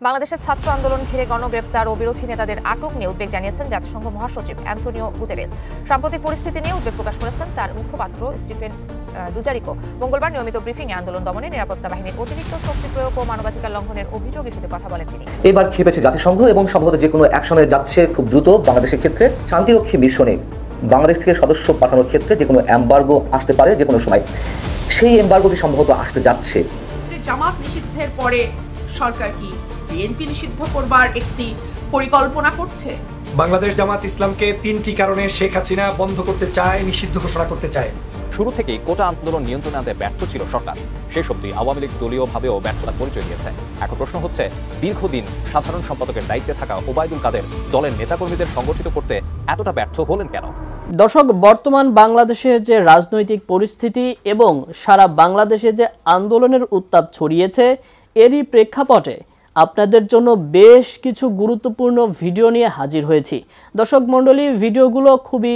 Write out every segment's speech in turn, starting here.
বাংলাদেশের ছাত্র আন্দোলন ঘিরে গণগ্রেপ্তার ও বিরোধী নেতাদের আটক নিয়ে উদ্বেগ জানিয়েছেন জাতিসংঘ মহাসচিব অ্যান্টোনিও গুতেরেস। সাম্প্রতিক পরিস্থিতি নিয়ে উদ্বেগ প্রকাশ করেছেন তার মুখপাত্র স্টিফেন দুজারিকো। মঙ্গলবার নিয়মিত ব্রিফিংয়ে আন্দোলন দমনে নিরাপত্তা বাহিনীর অতিরিক্ত শক্তি প্রয়োগ ও মানবাধিকার লঙ্ঘনের অভিযোগ ইস্যুতে কথা বলেন তিনি। এবার খেপেছে জাতিসংঘ এবং সম্ভবত যে কোনো অ্যাকশনে যাচ্ছে খুব দ্রুত বাংলাদেশের ক্ষেত্রে। শান্তিরক্ষী মিশনে বাংলাদেশ থেকে সদস্য পাঠানোর ক্ষেত্রে যে কোনো এমবার্গো আসতে পারে যে কোনো সময়। সেই এমবার্গোটি সম্ভবত আসতে যাচ্ছে। যে জামাত নিষিদ্ধের পরে সরকার কি বিএনপি নিষিদ্ধ করবার একটি পরিকল্পনা করছে? বাংলাদেশ জামাত ইসলামকে 3টি কারণে শেখ হাসিনা বন্ধ করতে চায়, নিষিদ্ধ ঘোষণা করতে চায়। শুরু থেকেই কোটা আন্দোলন নিয়ন্ত্রণে আনতে ব্যর্থ ছিল সরকার। শেষ অবধি আওয়ামী লীগ দলীয়ভাবেও ব্যর্থতার পরিচয় দিয়েছে। এখন প্রশ্ন হচ্ছে, দীর্ঘদিন সাধারণ সম্পাদকের দায়িত্বে থাকা ওবায়দুল কাদের দলের নেতাকর্মীদের সংগঠিত করতে এতটা ব্যর্থ হলেন কেন? দর্শক, বর্তমান বাংলাদেশের যে রাজনৈতিক পরিস্থিতি এবং সারা বাংলাদেশে যে আন্দোলনের উত্তাপ ছড়িয়েছে, এরই প্রেক্ষাপটে আপনাদের জন্য বেশ কিছু গুরুত্বপূর্ণ ভিডিও নিয়ে হাজির হয়েছি। দর্শক মণ্ডলী, ভিডিওগুলো খুবই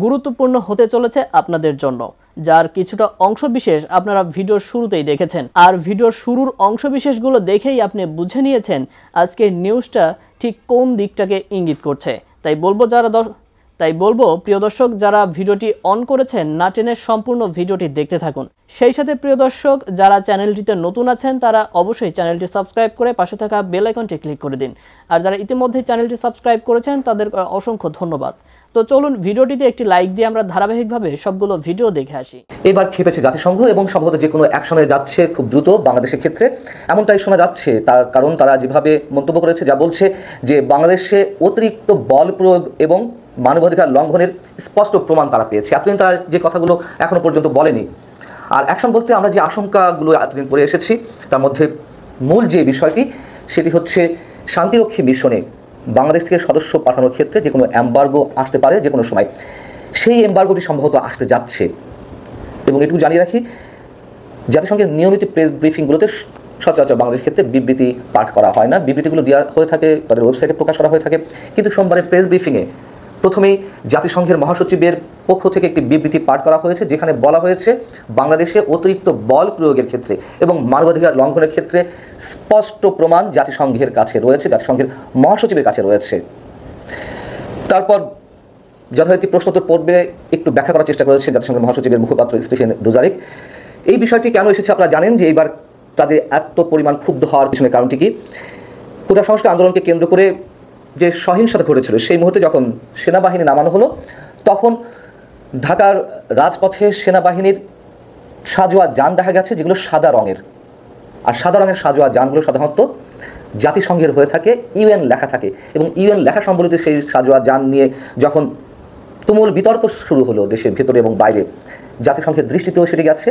গুরুত্বপূর্ণ হতে চলেছে আপনাদের জন্য, যার কিছুটা অংশবিশেষ আপনারা ভিডিওর শুরুতেই দেখেছেন। আর ভিডিওর শুরুর অংশবিশেষগুলো দেখেই আপনি বুঝে নিয়েছেন আজকের নিউজটা ঠিক কোন দিকটাকে ইঙ্গিত করছে। তাই বলবো প্রিয় দর্শক, যারা ভিডিওটি অন করেছেন না টেনে সম্পূর্ণ ভিডিওটি দেখতে থাকুন। সেই সাথে প্রিয় দর্শক, যারা চ্যানেলটিতে নতুন আছেন তারা অবশ্যই চ্যানেলটি সাবস্ক্রাইব করে পাশে থাকা বেল আইকনটি ক্লিক করে দিন। আর যারা ইতিমধ্যে চ্যানেলটি সাবস্ক্রাইব করেছেন তাদের অসংখ্য ধন্যবাদ। তো চলুন ভিডিওটিতে একটি লাইক দিয়ে আমরা ধারাবাহিকভাবে সবগুলো ভিডিও দেখে আসি। এবার খেপেছে জাতিসংঘ এবং সম্ভবত যে কোনো অ্যাকশনে যাচ্ছে খুব দ্রুত বাংলাদেশের ক্ষেত্রে, এমনটাই শোনা যাচ্ছে। তার কারণ তারা যেভাবে মন্তব্য করেছে, যা বলছে যে বাংলাদেশে অতিরিক্ত বল প্রয়োগ এবং মানবাধিকার লঙ্ঘনের স্পষ্ট প্রমাণ তারা পেয়েছে। এতদিন তারা যে কথাগুলো এখনো পর্যন্ত বলেনি। আর অ্যাকশন বলতে আমরা যে আশঙ্কাগুলো এতদিন পরে এসেছি তার মধ্যে মূল যে বিষয়টি সেটি হচ্ছে শান্তিরক্ষী মিশনে বাংলাদেশ থেকে সদস্য পাঠানোর ক্ষেত্রে যে কোনো এমবার্গো আসতে পারে যে কোনো সময়। সেই এমবার্গোটি সম্ভবত আসতে যাচ্ছে। এবং এটুকু জানিয়ে রাখি, জাতিসংঘের নিয়মিত প্রেস ব্রিফিংগুলোতে সচরাচর বাংলাদেশের ক্ষেত্রে বিবৃতি পাঠ করা হয় না। বিবৃতিগুলো দেওয়া হয়ে থাকে, তাদের ওয়েবসাইটে প্রকাশ করা হয়ে থাকে। কিন্তু সোমবারের প্রেস ব্রিফিংয়ে প্রথমেই জাতিসংঘের মহাসচিবের পক্ষ থেকে একটি বিবৃতি পাঠ করা হয়েছে, যেখানে বলা হয়েছে বাংলাদেশে অতিরিক্ত বল প্রয়োগের ক্ষেত্রে এবং মানবাধিকার লঙ্ঘনের ক্ষেত্রে স্পষ্ট প্রমাণ জাতিসংঘের কাছে রয়েছে, জাতিসংঘের মহাসচিবের কাছে রয়েছে। তারপর যথারীতি প্রশ্নোত্তর পর্বে একটু ব্যাখ্যা করার চেষ্টা করেছে জাতিসংঘের মহাসচিবের মুখপাত্র স্টিফেন দুজারিক। এই বিষয়টি কেন এসেছে আপনারা জানেন যে এইবার তাদের এত পরিমাণ ক্ষুব্ধ হওয়ার পিছনে কারণটি কি? কোটা সংস্কার আন্দোলনকে কেন্দ্র করে যে সহিংসতা ঘটেছিল, সেই মুহূর্তে যখন সেনাবাহিনী নামানো হলো, তখন ঢাকার রাজপথে সেনাবাহিনীর সাজোয়া যান দেখা গেছে, যেগুলো সাদা রঙের। আর সাদা রঙের সাজোয়া যানগুলো সাধারণত জাতিসংঘের হয়ে থাকে, ইউএন লেখা থাকে। এবং ইউএন লেখা সম্বলিত সেই সাজোয়া যান নিয়ে যখন তুমুল বিতর্ক শুরু হলো দেশের ভেতরে এবং বাইরে, জাতিসংঘের দৃষ্টিতেও সেটি গেছে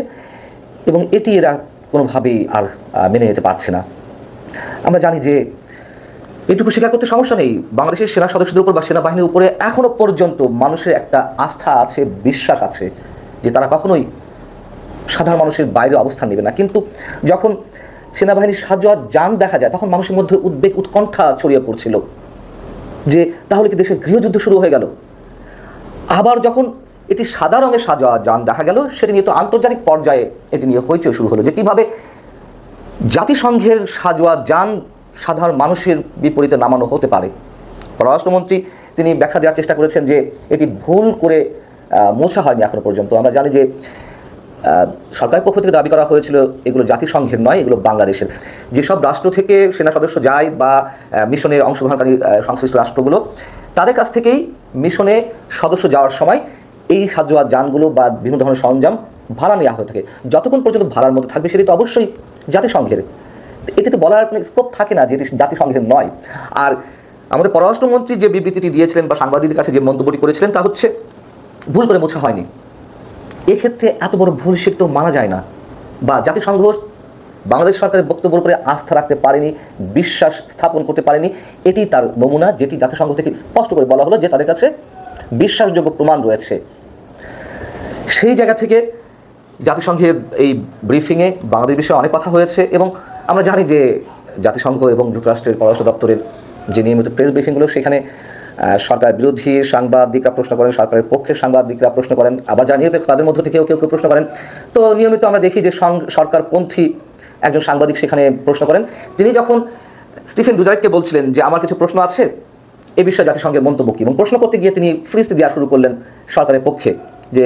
এবং এটি এরা কোনোভাবেই আর মেনে নিতে পারছে না। আমরা জানি যে এটুকু স্বীকার করতে সমস্যা নেই, বাংলাদেশের সেনা সদস্যদের উপর বা সেনাবাহিনীর উপরে এখনও পর্যন্ত মানুষের একটা আস্থা আছে, বিশ্বাস আছে যে তারা কখনোই সাধারণ মানুষের বাইরে অবস্থান নেবে না। কিন্তু যখন সেনাবাহিনীর সাজোয়া যান দেখা যায়, তখন মানুষের মধ্যে উদ্বেগ, উৎকণ্ঠা ছড়িয়ে পড়ছিল যে তাহলে কি দেশের গৃহযুদ্ধ শুরু হয়ে গেল। আবার যখন এটি সাদা রঙের সাজোয়া যান দেখা গেল, সেটি নিয়ে তো আন্তর্জাতিক পর্যায়ে এটি নিয়ে হইচই শুরু হলো যে কীভাবে জাতিসংঘের সাজোয়া যান সাধারণ মানুষের বিপরীতে নামানো হতে পারে। পররাষ্ট্রমন্ত্রী তিনি ব্যাখ্যা দেওয়ার চেষ্টা করেছেন যে এটি ভুল করে মোছা হয়নি এখনো পর্যন্ত। আমরা জানি যে সরকারের পক্ষ থেকে দাবি করা হয়েছিল এগুলো জাতিসংঘের নয়, এগুলো বাংলাদেশের। যেসব রাষ্ট্র থেকে সেনা সদস্য যায় বা মিশনে অংশগ্রহণকারী সংশ্লিষ্ট রাষ্ট্রগুলো, তাদের কাছ থেকেই মিশনে সদস্য যাওয়ার সময় এই সাজোয়া যানগুলো বা বিভিন্ন ধরনের সরঞ্জাম ভাড়া নেওয়া হয়ে থাকে। যতক্ষণ পর্যন্ত ভাড়ার মধ্যে থাকবে সেটি তো অবশ্যই জাতিসংঘের। এটি তো বলার কোনো স্কোপ থাকে না যে এটি জাতিসংঘের নয়। আর আমাদের পররাষ্ট্রমন্ত্রী যে বিবৃতিটি দিয়েছিলেন বা সাংবাদিকদের কাছে যে মন্তব্যটি করেছিলেন, তা হচ্ছে ভুল করে মোছা হয়নি। এক্ষেত্রে এত বড় ভুল তো মানা যায় না, বা জাতিসংঘ বাংলাদেশ সরকারের বক্তব্যের উপরে আস্থা রাখতে পারেনি, বিশ্বাস স্থাপন করতে পারেনি। এটি তার নমুনা, যেটি জাতিসংঘ থেকে স্পষ্ট করে বলা হলো যে তাদের কাছে বিশ্বাসযোগ্য প্রমাণ রয়েছে। সেই জায়গা থেকে জাতিসংঘের এই ব্রিফিংয়ে বাংলাদেশ বিষয়ে অনেক কথা হয়েছে এবং আমরা জানি যে জাতিসংঘ এবং যুক্তরাষ্ট্রের পররাষ্ট্র দপ্তরের যে নিয়মিত প্রেস ব্রিফিংগুলো, সেখানে সরকার বিরোধী সাংবাদিকরা প্রশ্ন করেন, সরকারের পক্ষের সাংবাদিকরা প্রশ্ন করেন, আবার যারা নিরপেক্ষ তাদের মধ্য থেকেও কেউ কেউ প্রশ্ন করেন। তো নিয়মিত আমরা দেখি যে সরকারপন্থী একজন সাংবাদিক সেখানে প্রশ্ন করেন। তিনি যখন স্টিফেন ডুজারিককে বলছিলেন যে আমার কিছু প্রশ্ন আছে এ বিষয়ে জাতিসংঘের মন্তব্য কী, এবং প্রশ্ন করতে গিয়ে তিনি ফিরিস্তি দেওয়া শুরু করলেন সরকারের পক্ষে, যে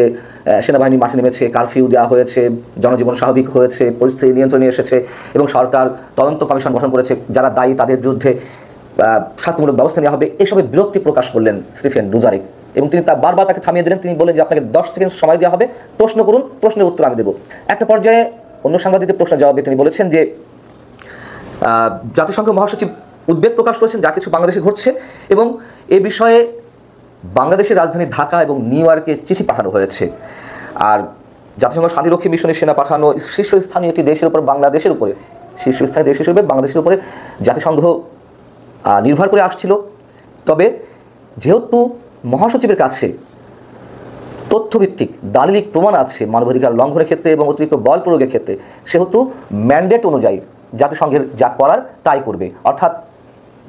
সেনাবাহিনী মাঠে নেমেছে, কারফিউ দেওয়া হয়েছে, জনজীবন স্বাভাবিক হয়েছে, পরিস্থিতি নিয়ন্ত্রণে এসেছে এবং সরকার তদন্ত কমিশন গঠন করেছে, যারা দায়ী তাদের বিরুদ্ধে শাস্তিমূলক ব্যবস্থা নেওয়া হবে। এসবের বিরক্তি প্রকাশ করলেন স্টিফেন ডুজারিক এবং তিনি বারবার তাকে থামিয়ে দিলেন। তিনি বললেন যে আপনাকে 10 সেকেন্ড সময় দেওয়া হবে, প্রশ্ন করুন, প্রশ্নের উত্তর আমি দেবো। একটা পর্যায়ে অন্য সাংবাদিকদের প্রশ্নের জবাবে তিনি বলেছেন যে জাতিসংঘ মহাসচিব উদ্বেগ প্রকাশ করেছেন যা কিছু বাংলাদেশে ঘটছে এবং এ বিষয়ে বাংলাদেশের রাজধানী ঢাকা এবং নিউ ইয়র্কে চিঠি পাঠানো হয়েছে। আর জাতিসংঘ শান্তিরক্ষী মিশনের সেনা পাঠানো শীর্ষস্থানীয় একটি দেশের উপর, বাংলাদেশের উপরে, শীর্ষস্থানীয় দেশ হিসেবে বাংলাদেশের উপরে জাতিসংঘ নির্ভর করে আসছিল। তবে যেহেতু মহাসচিবের কাছে তথ্যভিত্তিক দালিলিক প্রমাণ আছে মানবাধিকার লঙ্ঘনের ক্ষেত্রে এবং অতিরিক্ত বল প্রয়োগের ক্ষেত্রে, সেহেতু ম্যান্ডেট অনুযায়ী জাতিসংঘের যা করার তাই করবে। অর্থাৎ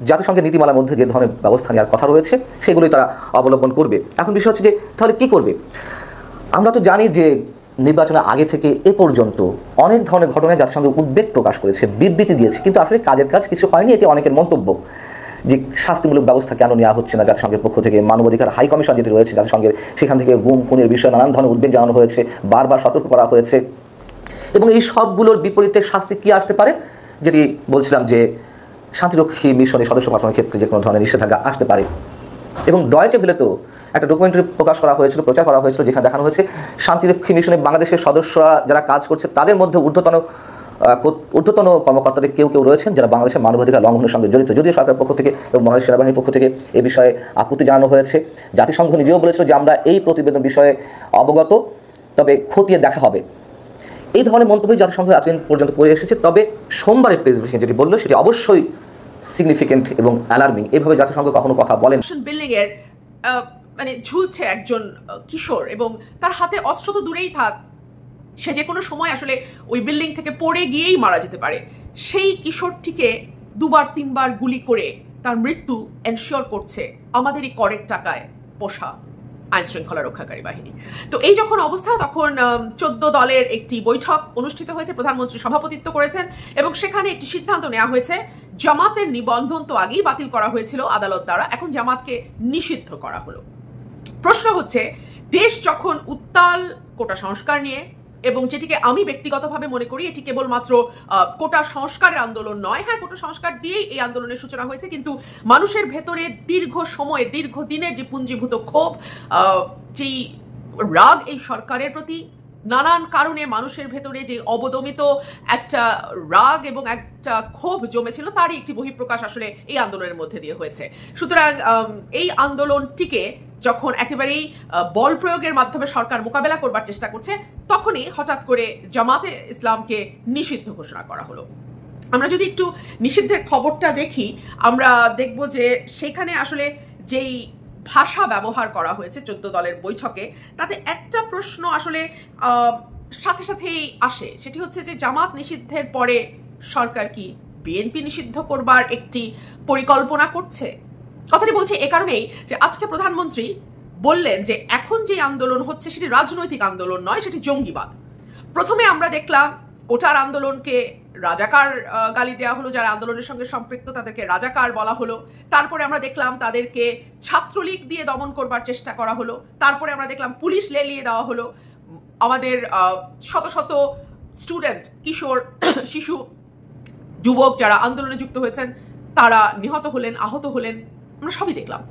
জাতিসংঘের নীতিমালার মধ্যে যে ধরনের ব্যবস্থা নেওয়ার কথা রয়েছে সেগুলোই তারা অবলম্বন করবে। এখন বিষয় হচ্ছে যে তাহলে কী করবে? আমরা তো জানি যে নির্বাচনের আগে থেকে এ পর্যন্ত অনেক ধরনের ঘটনায় জাতিসংঘ উদ্বেগ প্রকাশ করেছে, বিবৃতি দিয়েছে, কিন্তু আসলে কাজের কাজ কিছু হয়নি। এটি অনেকের মন্তব্য যে শাস্তিমূলক ব্যবস্থা কেন নেওয়া হচ্ছে না জাতিসংঘের পক্ষ থেকে। মানবাধিকার হাই কমিশন যেটি রয়েছে জাতিসংঘের, সেখান থেকে গুম খুনের বিষয়ে নানান ধরনের উদ্বেগ জানানো হয়েছে, বারবার সতর্ক করা হয়েছে এবং এই সবগুলোর বিপরীতে শাস্তি কী আসতে পারে, যেটি বলছিলাম যে শান্তিরক্ষী মিশনের সদস্য পাঠানোর ক্ষেত্রে যে কোনো ধরনের নিষেধাজ্ঞা আসতে পারে। এবং ডয়েচে ভেলেতেও একটা ডকুমেন্টারি প্রকাশ করা হয়েছিল, প্রচার করা হয়েছিল, যেখানে দেখানো হয়েছে শান্তিরক্ষী মিশনে বাংলাদেশের সদস্যরা যারা কাজ করছে তাদের মধ্যে ঊর্ধ্বতন কর্মকর্তাদের কেউ কেউ রয়েছেন যারা বাংলাদেশের মানবাধিকার লঙ্ঘনের সঙ্গে জড়িত। যদিও সরকারের পক্ষ থেকে এবং বাংলাদেশ সেনাবাহিনীর পক্ষ থেকে এ বিষয়ে আপত্তি জানানো হয়েছে। জাতিসংঘ নিজেও বলেছিল যে আমরা এই প্রতিবেদন বিষয়ে অবগত, তবে খতিয়ে দেখা হবে। এই ধরনের মন্তব্য জাতিসংঘ এতদিন পর্যন্ত করে এসেছে। তবে সোমবারের প্রেস ব্রিফিং যেটি বললো সেটি অবশ্যই সিগনিফিকেন্ট এবং অ্যালার্মিং। এভাবে জাতিসংঘ কখনো কথা বলেন। বিল্ডিং এর মানে ঝুলছে একজন কিশোর এবং তার হাতে অস্ত্র তো দূরেই থাক, সে যে কোনো সময় আসলে ওই বিল্ডিং থেকে পড়ে গিয়েই মারা যেতে পারে। সেই কিশোরটিকে 2-3বার গুলি করে তার মৃত্যু এনশিওর করছে আমাদেরই করের টাকায় পোষা আইন শৃঙ্খলা রক্ষাকারী বাহিনী। তো এই যখন অবস্থা, তখন 14 দলের একটি বৈঠক অনুষ্ঠিত হয়েছে, প্রধানমন্ত্রী সভাপতিত্ব করেছেন এবং সেখানে একটি সিদ্ধান্ত নেওয়া হয়েছে। জামাতের নিবন্ধন তো আগেই বাতিল করা হয়েছিল আদালত দ্বারা, এখন জামাতকে নিষিদ্ধ করা হলো। প্রশ্ন হচ্ছে, দেশ যখন উত্তাল কোটা সংস্কার নিয়ে, এবং যেটিকে আমি ব্যক্তিগতভাবে মনে করি এটি কেবলমাত্র কোটা সংস্কারের আন্দোলন নয়, হ্যাঁ কোটা সংস্কার দিয়েই এই আন্দোলনের সূচনা হয়েছে, কিন্তু মানুষের ভেতরে দীর্ঘদিনের যে পুঞ্জীভূত ক্ষোভ, যেই রাগ এই সরকারের প্রতি, নানান কারণে মানুষের ভেতরে যে অবদমিত একটা রাগ এবং একটা ক্ষোভ জমেছিল, তারই একটি বহিঃপ্রকাশ আসলে এই আন্দোলনের মধ্যে দিয়ে হয়েছে। সুতরাং এই আন্দোলনটিকে যখন একেবারেই বল প্রয়োগের মাধ্যমে সরকার মোকাবেলা করবার চেষ্টা করছে, তখনই হঠাৎ করে জামাতে ইসলামকে নিষিদ্ধ ঘোষণা করা হলো। আমরা যদি একটু নিষিদ্ধের খবরটা দেখি, আমরা দেখব যে সেখানে আসলে যেই ভাষা ব্যবহার করা হয়েছে 14 দলের বৈঠকে, তাতে একটা প্রশ্ন আসলে সাথে সাথেই আসে, সেটি হচ্ছে যে জামাত নিষিদ্ধের পরে সরকার কি বিএনপি নিষিদ্ধ করবার একটি পরিকল্পনা করছে? কথাটি বলছি এ কারণেই যে আজকে প্রধানমন্ত্রী বললেন যে এখন যে আন্দোলন হচ্ছে সেটি রাজনৈতিক আন্দোলন নয়, সেটি জঙ্গিবাদ। প্রথমে আমরা দেখলাম কোটার আন্দোলনকে রাজাকার গালি দেওয়া হলো, যারা আন্দোলনের সঙ্গে সম্পৃক্ত তাদেরকে রাজাকার বলা হলো। তারপরে আমরা দেখলাম তাদেরকে ছাত্রলীগ দিয়ে দমন করবার চেষ্টা করা হলো। তারপরে আমরা দেখলাম পুলিশ লেলিয়ে দেওয়া হলো। আমাদের শত শত স্টুডেন্ট, কিশোর, শিশু, যুবক যারা আন্দোলনে যুক্ত হয়েছেন তারা নিহত হলেন, আহত হলেন, আমরা সবই দেখলাম।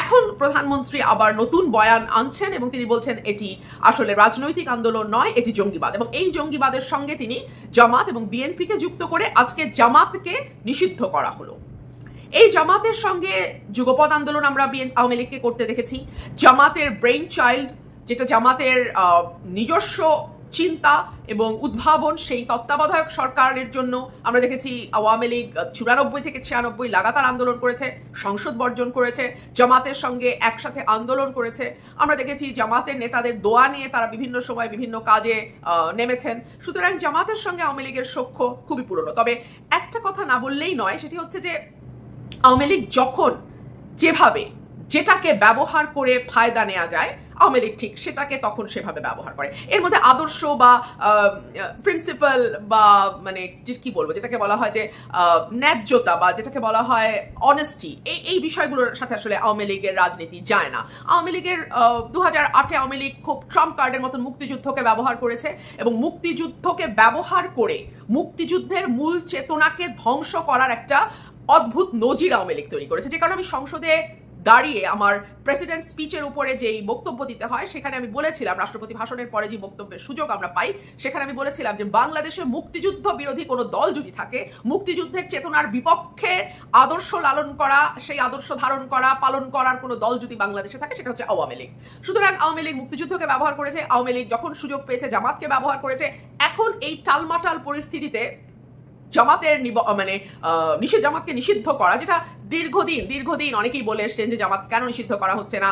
এখন প্রধানমন্ত্রী আবার নতুন বয়ান আনছেন এবং তিনি বলছেন এটি আসলে রাজনৈতিক আন্দোলন নয়, এটি জঙ্গিবাদ। এবং এই জঙ্গিবাদের সঙ্গে তিনি জামাত এবং বিএনপিকে যুক্ত করে আজকে জামাতকে নিষিদ্ধ করা হলো। এই জামাতের সঙ্গে যুগপৎ আন্দোলন আমরা আওয়ামী লীগকে করতে দেখেছি। জামাতের ব্রেইন চাইল্ড, যেটা জামাতের নিজস্ব চিন্তা এবং উদ্ভাবন, সেই তত্ত্বাবধায়ক সরকারের জন্য আমরা দেখেছি আওয়ামী লীগ 94 থেকে 96 লাগাতার আন্দোলন করেছে, সংসদ বর্জন করেছে, জামাতের সঙ্গে একসাথে আন্দোলন করেছে। আমরা দেখেছি জামাতের নেতাদের দোয়া নিয়ে তারা বিভিন্ন সময় বিভিন্ন কাজে নেমেছেন। সুতরাং জামাতের সঙ্গে আওয়ামী লীগের সখ্য খুবই পুরনো। তবে একটা কথা না বললেই নয়, সেটি হচ্ছে যে আওয়ামী লীগ যখন যেভাবে যেটাকে ব্যবহার করে ফায়দা নেওয়া যায়, আওয়ামী লীগ ঠিক সেটাকে তখন সেভাবে ব্যবহার করে। এর মধ্যে আদর্শ বা প্রিন্সিপাল বা মানে কি বলবো, যেটাকে বলা হয় যে ন্যায্যতা বা যেটাকে বলা হয় অনেস্টি, এই বিষয়গুলোর সাথে আসলে আওয়ামী লীগের রাজনীতি যায় না। আওয়ামী লীগের 2008-এ আওয়ামী লীগ খুব ট্রাম্প কার্ডের মতন মুক্তিযুদ্ধকে ব্যবহার করেছে এবং মুক্তিযুদ্ধকে ব্যবহার করে মুক্তিযুদ্ধের মূল চেতনাকে ধ্বংস করার একটা অদ্ভুত নজির আওয়ামী লীগ তৈরি করেছে। যে কারণে আমি সংসদে দাঁড়িয়ে আমার প্রেসিডেন্ট স্পিচের উপরে যেই বক্তব্য দিতে হয় সেখানে আমি বলেছিলাম, রাষ্ট্রপতি ভাষণের পরে যে বক্তব্যের সুযোগ আমরা পাই সেখানে আমি বলেছিলাম যে বাংলাদেশে মুক্তিযুদ্ধ বিরোধী কোনো দল যদি থাকে, মুক্তিযুদ্ধের চেতনার বিপক্ষে আদর্শ লালন করা, সেই আদর্শ ধারণ করা, পালন করার কোনো দল যদি বাংলাদেশে থাকে সেটা হচ্ছে আওয়ামী লীগ। সুতরাং আওয়ামী লীগ মুক্তিযুদ্ধকে ব্যবহার করেছে, আওয়ামী লীগ যখন সুযোগ পেয়েছে জামাতকে ব্যবহার করেছে। এখন এই টালমাটাল পরিস্থিতিতে জামাতের জামাতকে নিষিদ্ধ করা, যেটা দীর্ঘদিন অনেকেই বলে এসছেন যে জামাত কেন নিষিদ্ধ করা হচ্ছে না,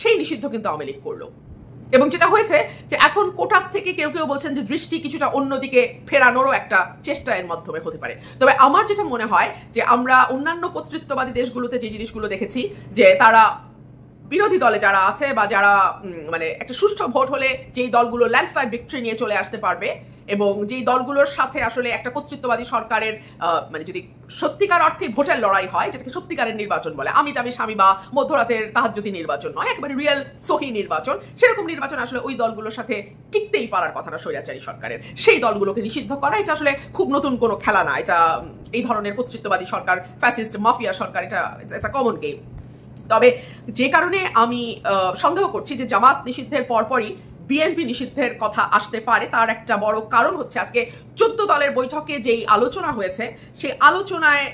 সেই নিষিদ্ধ কিন্তু আওয়ামী লীগ করলো। এবং যেটা হয়েছে যে এখন কোটার থেকে কেউ বলছেন যে দৃষ্টি কিছুটা অন্যদিকে ফেরানোরও একটা চেষ্টা এর মাধ্যমে হতে পারে। তবে আমার যেটা মনে হয় যে আমরা অন্যান্য কর্তৃত্ববাদী দেশগুলোতে যে জিনিসগুলো দেখেছি যে তারা বিরোধী দলে যারা আছে বা যারা মানে একটা সুষ্ঠু ভোট হলে যেই দলগুলো ল্যান্ডস্লাইড ভিক্টরি নিয়ে চলে আসতে পারবে এবং যেই দলগুলোর সাথে আসলে একটা কর্তৃত্ববাদী সরকারের মানে যদি সত্যিকার অর্থে ভোটের লড়াই হয়, যেটাকে সত্যিকারের নির্বাচন বলে, আমি স্বামী বা মধ্যরাতের তাহাজ্জুদি নির্বাচন নয়, একেবারে রিয়েল সহি নির্বাচন, সেরকম নির্বাচন আসলে ওই দলগুলোর সাথে টিকতেই পারার কথা না স্বৈরাচারী সরকারের, সেই দলগুলোকে নিষিদ্ধ করা এটা আসলে খুব নতুন কোনো খেলা না। এটা এই ধরনের কর্তৃত্ববাদী সরকার, ফ্যাসিস্ট মাফিয়া সরকার, এটা ইটস আ কমন গেম। তবে যে কারণে আমি সন্দেহ করছি যে জামাত নিষিদ্ধের পরপরই বিএনপি নিষিদ্ধের কথা আসতে পারে, তার একটা বড় কারণ হচ্ছে আজকে 14 দলের বৈঠকে যেই আলোচনা হয়েছে সেই আলোচনায়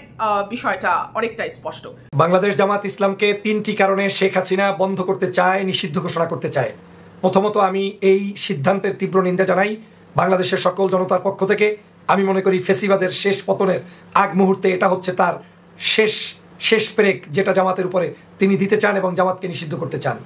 বিষয়টা অনেকটাই স্পষ্ট। বাংলাদেশ জামাত ইসলামকে 3টি কারণে শেখ হাসিনা বন্ধ করতে চায়, নিষিদ্ধ ঘোষণা করতে চায়। প্রথমত আমি এই সিদ্ধান্তের তীব্র নিন্দা জানাই বাংলাদেশের সকল জনতার পক্ষ থেকে। আমি মনে করি ফেসিবাদের শেষ পতনের আগ মুহূর্তে এটা হচ্ছে তার শেষ ব্রেক, যেটা জামাতের উপরে তিনি দিতে চান এবং জামাতকে নিষিদ্ধ করতে চান।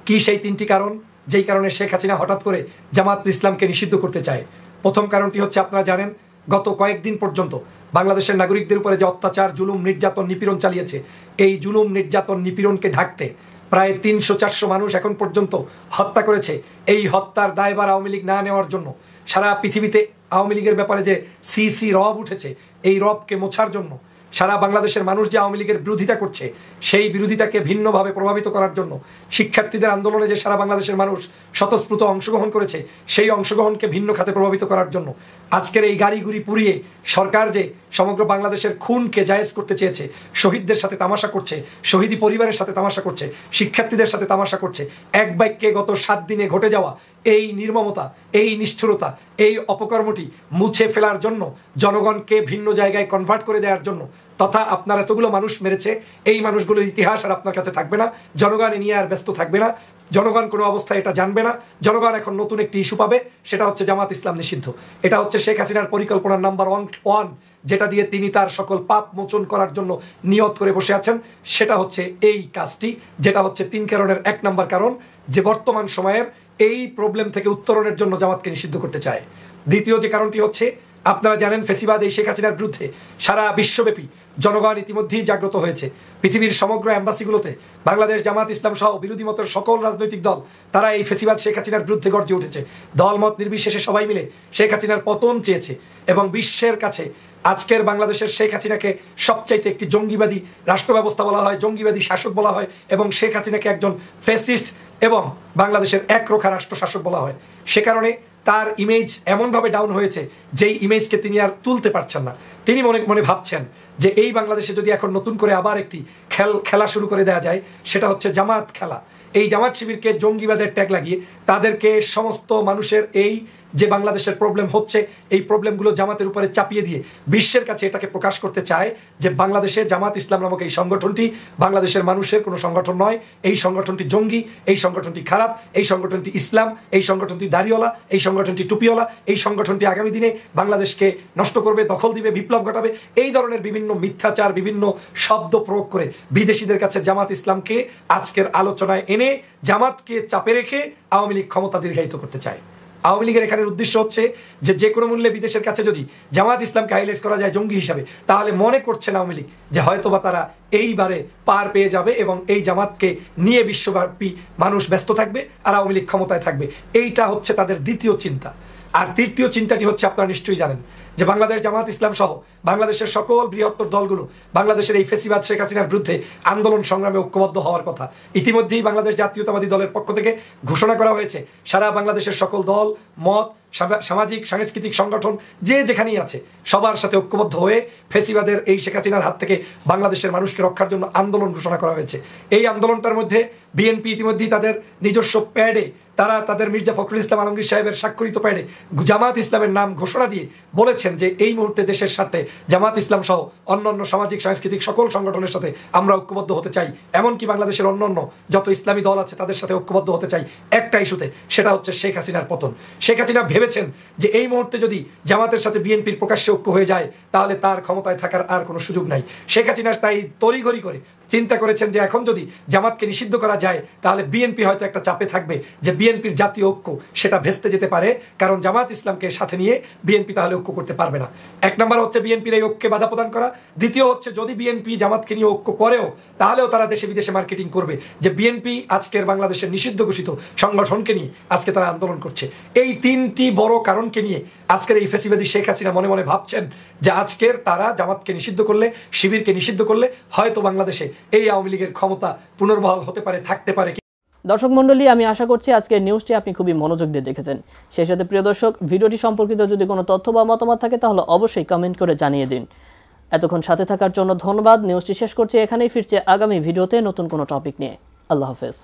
কি সেই 3টি কারণ যেই কারণে শেখ হাসিনা হঠাৎ করে জামাত ইসলামকে নিষিদ্ধ করতে চায়? প্রথম কারণটি হচ্ছে, আপনারা জানেন গত কয়েকদিন পর্যন্ত বাংলাদেশের নাগরিকদের উপরে যে অত্যাচার, জুলুম, নির্যাতন, নিপীড়ন চালিয়েছে, এই জুলুম, নির্যাতন, নিপীড়নকে ঢাকতে প্রায় 300-400 মানুষ এখন পর্যন্ত হত্যা করেছে। এই হত্যার দায়ভার আওয়ামী লীগ না নেওয়ার জন্য সারা পৃথিবীতে আওয়ামী লীগের ব্যাপারে যে সিসি রব উঠেছে, এই রবকে মোছার জন্য সারা বাংলাদেশের মানুষ যে আওয়ামী লীগের বিরোধিতা করছে, সেই বিরোধিতাকে ভিন্নভাবে প্রভাবিত করার জন্য শিক্ষার্থীদের আন্দোলনে যে সারা বাংলাদেশের মানুষ স্বতঃস্ফূর্ত অংশগ্রহণ করেছে, সেই অংশগ্রহণকে ভিন্ন খাতে প্রভাবিত করার জন্য আজকের এই গাড়িগুড়ি পুড়িয়ে সরকার যে সমগ্র বাংলাদেশের খুনকে জায়েজ করতে চেয়েছে, শহীদদের সাথে তামাশা করছে, শহীদি পরিবারের সাথে তামাশা করছে, শিক্ষার্থীদের সাথে তামাশা করছে। এক বাক্যে গত 7 দিনে ঘটে যাওয়া এই নির্মমতা, এই নিষ্ঠুরতা, এই অপকর্মটি মুছে ফেলার জন্য, জনগণকে ভিন্ন জায়গায় কনভার্ট করে দেওয়ার জন্য, তথা আপনার এতগুলো মানুষ মেরেছে, এই মানুষগুলোর ইতিহাস আর আপনার কাছে থাকবে না, জনগণ এ নিয়ে আর ব্যস্ত থাকবে না, জনগণ কোনো অবস্থায় এটা জানবে না। জনগণ এখন নতুন একটি ইস্যু পাবে, সেটা হচ্ছে জামাত ইসলাম নিষিদ্ধ। এটা হচ্ছে শেখ হাসিনার পরিকল্পনার নাম্বার 1, যেটা দিয়ে তিনি তার সকল পাপ মোচন করার জন্য নিয়ত করে বসে আছেন। সেটা হচ্ছে এই কাজটি, যেটা হচ্ছে 3 কারণের 1 নম্বর কারণ, যে বর্তমান সময়ের এই প্রবলেম থেকে উত্তরণের জন্য জামাতকে নিষিদ্ধ করতে চায়। দ্বিতীয় যে কারণটি হচ্ছে, আপনারা জানেন ফেসিবাদ এই শেখ হাসিনার বিরুদ্ধে সারা বিশ্বব্যাপী জনগণ ইতিমধ্যেই জাগ্রত হয়েছে। পৃথিবীর সমগ্র অ্যাম্বাসিগুলোতে বাংলাদেশ জামাত ইসলাম সহ বিরোধী মতের সকল রাজনৈতিক দল তারা এই ফেসিবাদ শেখ হাসিনার বিরুদ্ধে গর্জে উঠেছে। দলমত নির্বিশেষে সবাই মিলে শেখ হাসিনার পতন চেয়েছে এবং বিশ্বের কাছে আজকের বাংলাদেশের শেখ হাসিনাকে সবচাইতে একটি জঙ্গিবাদী রাষ্ট্র ব্যবস্থা বলা হয়, জঙ্গিবাদী শাসক বলা হয় এবং শেখ হাসিনাকে একজন ফ্যাসিস্ট এবং বাংলাদেশের একরোখা রাষ্ট্র শাসক বলা হয়। সে কারণে তার ইমেজ এমনভাবে ডাউন হয়েছে যেই ইমেজকে তিনি আর তুলতে পারছেন না। তিনি মনে ভাবছেন যে এই বাংলাদেশে যদি এখন নতুন করে আবার একটি খেলা শুরু করে দেওয়া যায়, সেটা হচ্ছে জামাত খেলা। এই জামাত শিবিরকে জঙ্গিবাদের ট্যাগ লাগিয়ে তাদেরকে সমস্ত মানুষের এই যে বাংলাদেশের প্রবলেম হচ্ছে, এই প্রবলেমগুলো জামাতের উপরে চাপিয়ে দিয়ে বিশ্বের কাছে এটাকে প্রকাশ করতে চায় যে বাংলাদেশে জামাত ইসলাম নামক এই সংগঠনটি বাংলাদেশের মানুষের কোনো সংগঠন নয়, এই সংগঠনটি জঙ্গি, এই সংগঠনটি খারাপ, এই সংগঠনটি ইসলাম, এই সংগঠনটি দাড়িওয়ালা, এই সংগঠনটি টুপিওয়ালা, এই সংগঠনটি আগামী দিনে বাংলাদেশকে নষ্ট করবে, দখল দিবে, বিপ্লব ঘটাবে। এই ধরনের বিভিন্ন মিথ্যাচার, বিভিন্ন শব্দ প্রয়োগ করে বিদেশিদের কাছে জামাত ইসলামকে আজকের আলোচনায় এনে জামাতকে চাপে রেখে আওয়ামী লীগ ক্ষমতা দীর্ঘায়িত করতে চায়। আওয়ামী লীগের এখানে উদ্দেশ্য হচ্ছে যে কোনো মূল্যে বিদেশের কাছে যদি জামাত ইসলামকে হাইলাইট করা যায় জঙ্গি হিসাবে, তাহলে মনে করছেন আওয়ামী লীগ যে হয়তোবা তারা এইবারে পার পেয়ে যাবে এবং এই জামাতকে নিয়ে বিশ্বব্যাপী মানুষ ব্যস্ত থাকবে আর আওয়ামী লীগ ক্ষমতায় থাকবে। এইটা হচ্ছে তাদের দ্বিতীয় চিন্তা। আর তৃতীয় চিন্তাটি হচ্ছে, আপনারা নিশ্চয়ই জানেন যে বাংলাদেশ জামাত ইসলাম সহ বাংলাদেশের সকল বৃহত্তর দলগুলো বাংলাদেশের এই ফেসিবাদ শেখ হাসিনার বিরুদ্ধে আন্দোলন সংগ্রামে ঐক্যবদ্ধ হওয়ার কথা। ইতিমধ্যেই বাংলাদেশ জাতীয়তাবাদী দলের পক্ষ থেকে ঘোষণা করা হয়েছে সারা বাংলাদেশের সকল দল মত সামাজিক সাংস্কৃতিক সংগঠন যে যেখানেই আছে সবার সাথে ঐক্যবদ্ধ হয়ে ফেসিবাদের এই শেখ হাসিনার হাত থেকে বাংলাদেশের মানুষকে রক্ষার জন্য আন্দোলন ঘোষণা করা হয়েছে। এই আন্দোলনটার মধ্যে বিএনপি ইতিমধ্যেই তাদের নিজস্ব প্যাডে তারা তাদের মির্জা ফখরুল ইসলাম আলমগীর সাহেবের স্বাক্ষরিত প্যাডে জামাত ইসলামের নাম ঘোষণা দিয়ে বলেছেন যে এই মুহূর্তে দেশের সাথে জামাত ইসলাম সহ অন্যান্য সামাজিক সাংস্কৃতিক সকল সংগঠনের সাথে আমরা ঐক্যবদ্ধ হতে চাই, এমনকি বাংলাদেশের অন্যান্য যত ইসলামী দল আছে তাদের সাথে ঐক্যবদ্ধ হতে চাই একটা ইস্যুতে, সেটা হচ্ছে শেখ হাসিনার পতন। শেখ হাসিনা ভেবেছেন যে এই মুহূর্তে যদি জামাতের সাথে বিএনপির প্রকাশ্যে ঐক্য হয়ে যায় তাহলে তার ক্ষমতায় থাকার আর কোনো সুযোগ নাই। শেখ হাসিনা তাই তড়িঘড়ি করে চিন্তা করেছেন যে এখন যদি জামাতকে নিষিদ্ধ করা যায় তাহলে বিএনপি হয়তো একটা চাপে থাকবে যে বিএনপির জাতীয় ঐক্য সেটা ভেস্তে যেতে পারে, কারণ জামাত ইসলামকে সাথে নিয়ে বিএনপি তাহলে ঐক্য করতে পারবে না। এক নম্বর হচ্ছে বিএনপির এই ঐক্যে বাধা প্রদান করা। দ্বিতীয় হচ্ছে যদি বিএনপি জামাতকে নিয়ে ঐক্য করেও তাহলেও তারা দেশে বিদেশে মার্কেটিং করবে যে বিএনপি আজকের বাংলাদেশের নিষিদ্ধ ঘোষিত সংগঠনকে নিয়ে আজকে তারা আন্দোলন করছে। এই তিনটি বড় কারণকে নিয়ে আজকের এই ফেসিবাদী শেখ হাসিনা মনে মনে ভাবছেন যে আজকের তারা জামাতকে নিষিদ্ধ করলে, শিবিরকে নিষিদ্ধ করলে হয়তো বাংলাদেশে এই আওয়ামী লীগের ক্ষমতা পুনর্বহাল হতে পারে, থাকতে পারে। দর্শক মণ্ডলী, আমি আশা করছি আজকের নিউজটি আপনি খুবই মনোযোগ দিয়ে দেখেছেন। সেই সাথে প্রিয় দর্শক, ভিডিওটি সম্পর্কিত যদি কোনো তথ্য বা মতামত থাকে তাহলে অবশ্যই কমেন্ট করে জানিয়ে দিন। এতক্ষণ সাথে থাকার জন্য ধন্যবাদ। নিউজটি শেষ করছি এখানেই, ফিরছে আগামী ভিডিওতে নতুন কোনো টপিক নিয়ে। আল্লাহ হাফেজ।